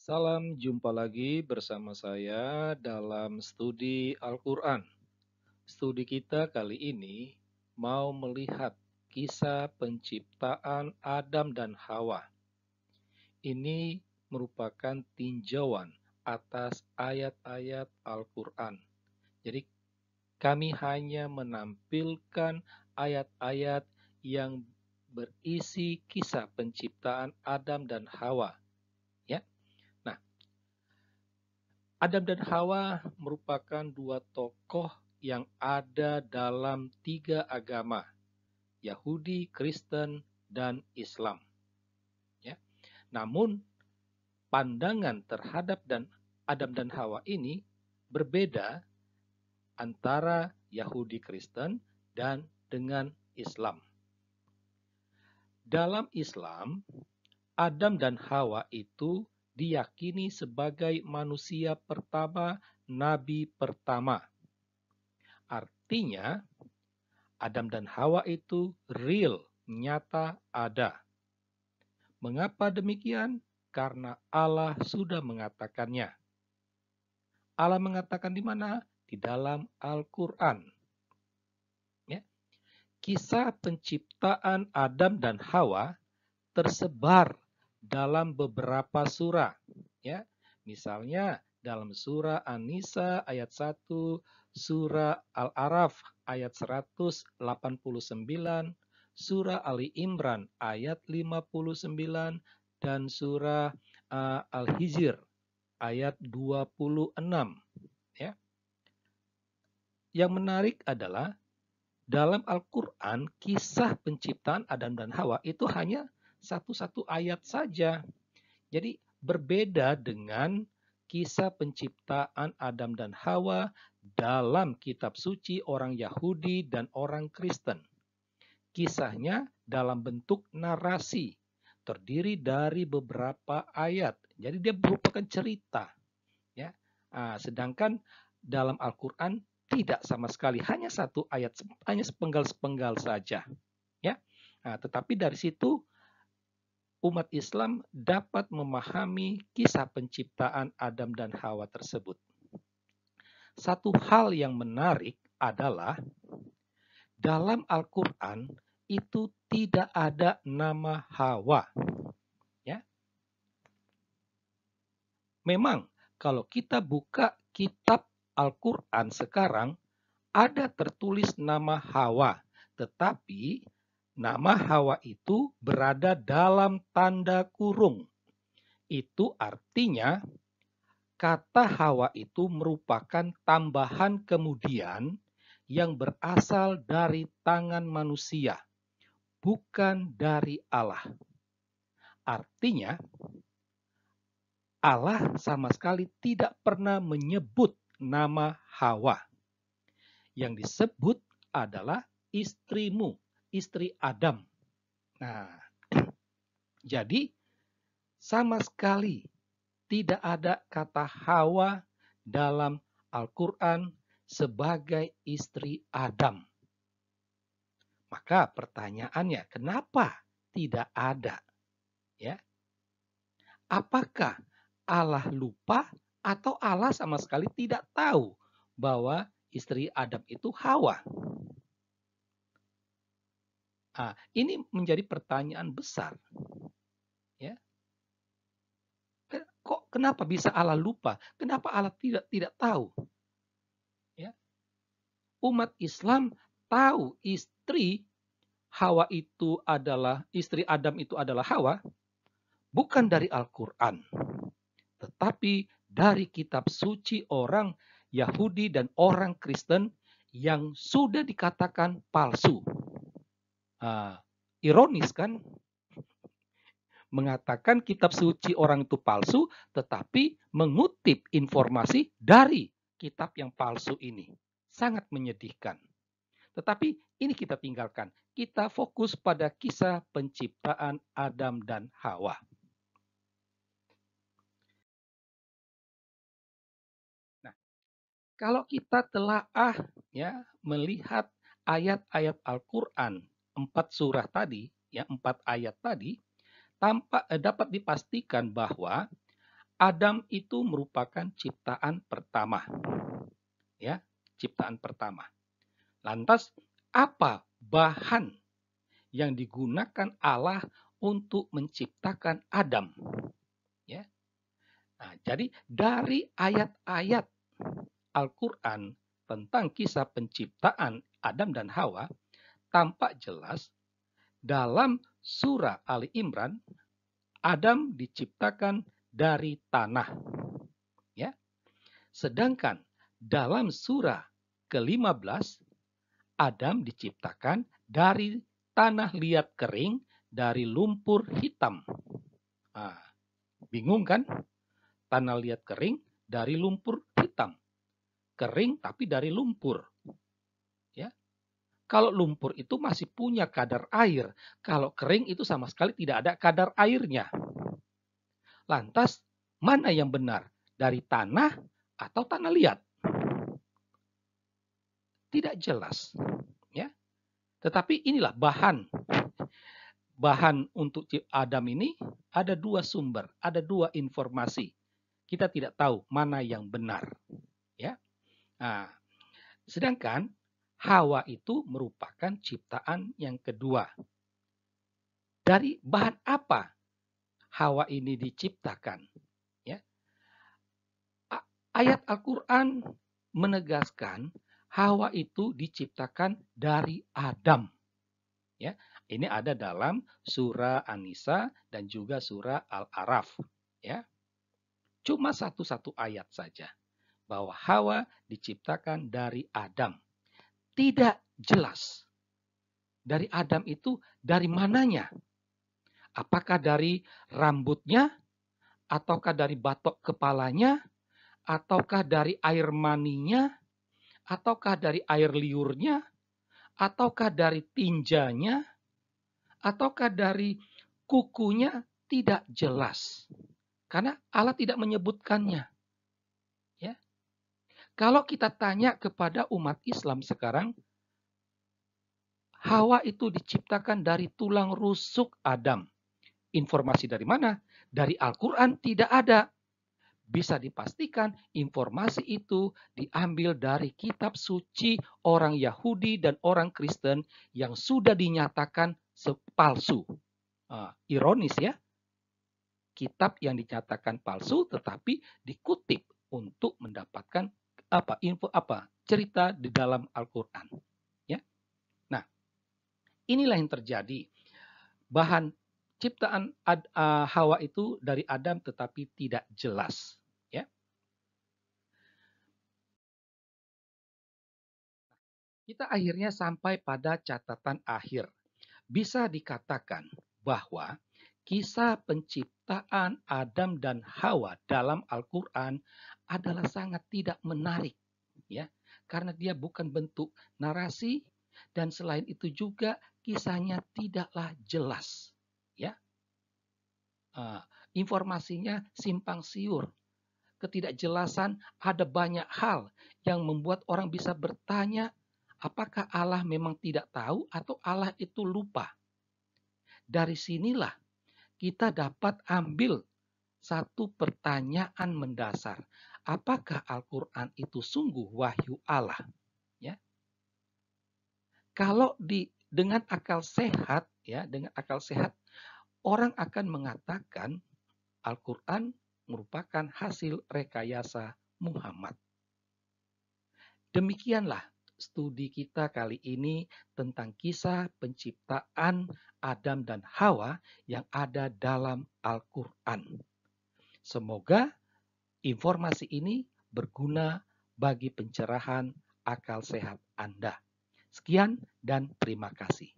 Salam jumpa lagi bersama saya dalam studi Al-Quran. Studi kita kali ini mau melihat kisah penciptaan Adam dan Hawa. Ini merupakan tinjauan atas ayat-ayat Al-Quran. Jadi kami hanya menampilkan ayat-ayat yang berisi kisah penciptaan Adam dan Hawa. Ya, nah, Adam dan Hawa merupakan dua tokoh yang ada dalam tiga agama, Yahudi, Kristen, dan Islam. Ya. Namun, pandangan terhadap Adam dan Hawa ini berbeda antara Yahudi, Kristen, dan dengan Islam. Dalam Islam, Adam dan Hawa itu diyakini sebagai manusia pertama, nabi pertama. Artinya, Adam dan Hawa itu real, nyata ada. Mengapa demikian? Karena Allah sudah mengatakannya. Allah mengatakan di mana? Di dalam Al-Quran. Ya. Kisah penciptaan Adam dan Hawa tersebar dalam beberapa surah. Ya. Misalnya dalam surah An-Nisa ayat 1, surah Al-Araf ayat 189, surah Ali Imran ayat 59, dan surah Al-Hijr ayat 26. Ya. Yang menarik adalah dalam Al-Quran kisah penciptaan Adam dan Hawa itu hanya satu ayat saja. Jadi berbeda dengan kisah penciptaan Adam dan Hawa dalam kitab suci orang Yahudi dan orang Kristen. Kisahnya dalam bentuk narasi, terdiri dari beberapa ayat. Jadi dia merupakan cerita. Ya. Sedangkan dalam Al-Quran tidak sama sekali, hanya satu ayat, hanya sepenggal-sepenggal saja. Ya. Tetapi dari situ umat Islam dapat memahami kisah penciptaan Adam dan Hawa tersebut. Satu hal yang menarik adalah dalam Al-Quran itu tidak ada nama Hawa. Ya. Memang kalau kita buka kitab Al-Quran sekarang ada tertulis nama Hawa, tetapi nama Hawa itu berada dalam tanda kurung. Itu artinya kata Hawa itu merupakan tambahan kemudian yang berasal dari tangan manusia, bukan dari Allah. Artinya, Allah sama sekali tidak pernah menyebut nama Hawa. Yang disebut adalah istrimu, istri Adam. Nah, jadi sama sekali tidak ada kata Hawa dalam Al-Quran sebagai istri Adam. Maka pertanyaannya, kenapa tidak ada? Ya, apakah Allah lupa atau Allah sama sekali tidak tahu bahwa istri Adam itu Hawa? Ini menjadi pertanyaan besar. Ya. Kok kenapa bisa Allah lupa? Kenapa Allah tidak tahu? Ya. Umat Islam tahu istri Hawa itu adalah istri Adam itu adalah Hawa bukan dari Al-Quran, tetapi dari kitab suci orang Yahudi dan orang Kristen yang sudah dikatakan palsu. Ironis kan? Mengatakan kitab suci orang itu palsu, tetapi mengutip informasi dari kitab yang palsu ini. Sangat menyedihkan. Tetapi ini kita tinggalkan. Kita fokus pada kisah penciptaan Adam dan Hawa. Nah, kalau kita telaah ya melihat ayat-ayat Al-Quran 4 surah tadi, ya 4 ayat tadi, dapat dipastikan bahwa Adam itu merupakan ciptaan pertama. Ya, ciptaan pertama. Lantas, apa bahan yang digunakan Allah untuk menciptakan Adam? Ya. Nah, jadi dari ayat-ayat Al-Quran tentang kisah penciptaan Adam dan Hawa, tampak jelas dalam surah Ali Imran, Adam diciptakan dari tanah. Ya. Sedangkan dalam surah ke-15, Adam diciptakan dari tanah liat kering, dari lumpur hitam. Nah, bingung kan? Tanah liat kering dari lumpur hitam. Kering tapi dari lumpur. Ya. Kalau lumpur itu masih punya kadar air. Kalau kering itu sama sekali tidak ada kadar airnya. Lantas, mana yang benar? Dari tanah atau tanah liat? Tidak jelas. Ya. Tetapi inilah bahan untuk Adam ini ada dua sumber, ada dua informasi. Kita tidak tahu mana yang benar. Ya. Nah, sedangkan Hawa itu merupakan ciptaan yang kedua. Dari bahan apa Hawa ini diciptakan? Ya. Ayat Al-Quran menegaskan Hawa itu diciptakan dari Adam. Ya, ini ada dalam surah An-Nisa dan juga surah Al-A'raf. Ya, cuma satu ayat saja bahwa Hawa diciptakan dari Adam. Tidak jelas dari Adam itu dari mananya? Apakah dari rambutnya, ataukah dari batok kepalanya, ataukah dari air maninya, ataukah dari air liurnya, ataukah dari tinjanya, ataukah dari kukunya? Tidak jelas. Karena Allah tidak menyebutkannya. Ya. Kalau kita tanya kepada umat Islam sekarang, Hawa itu diciptakan dari tulang rusuk Adam. Informasi dari mana? Dari Al-Quran tidak ada. Bisa dipastikan informasi itu diambil dari kitab suci orang Yahudi dan orang Kristen yang sudah dinyatakan palsu. Ironis ya, kitab yang dinyatakan palsu tetapi dikutip untuk mendapatkan cerita di dalam Al-Quran. Ya. Nah, inilah yang terjadi. Bahan ciptaan Hawa itu dari Adam tetapi tidak jelas. Ya. Kita akhirnya sampai pada catatan akhir. Bisa dikatakan bahwa kisah penciptaan Adam dan Hawa dalam Al-Quran adalah sangat tidak menarik. Ya, karena dia bukan bentuk narasi dan selain itu juga kisahnya tidaklah jelas. Ya, informasinya simpang siur. Ketidakjelasan, ada banyak hal yang membuat orang bisa bertanya, apakah Allah memang tidak tahu atau Allah itu lupa? Dari sinilah kita dapat ambil satu pertanyaan mendasar. Apakah Al-Quran itu sungguh wahyu Allah? Ya. Kalau dengan akal sehat, ya, dengan akal sehat, orang akan mengatakan Al-Quran merupakan hasil rekayasa Muhammad. Demikianlah studi kita kali ini tentang kisah penciptaan Adam dan Hawa yang ada dalam Al-Quran. Semoga informasi ini berguna bagi pencerahan akal sehat Anda. Sekian dan terima kasih.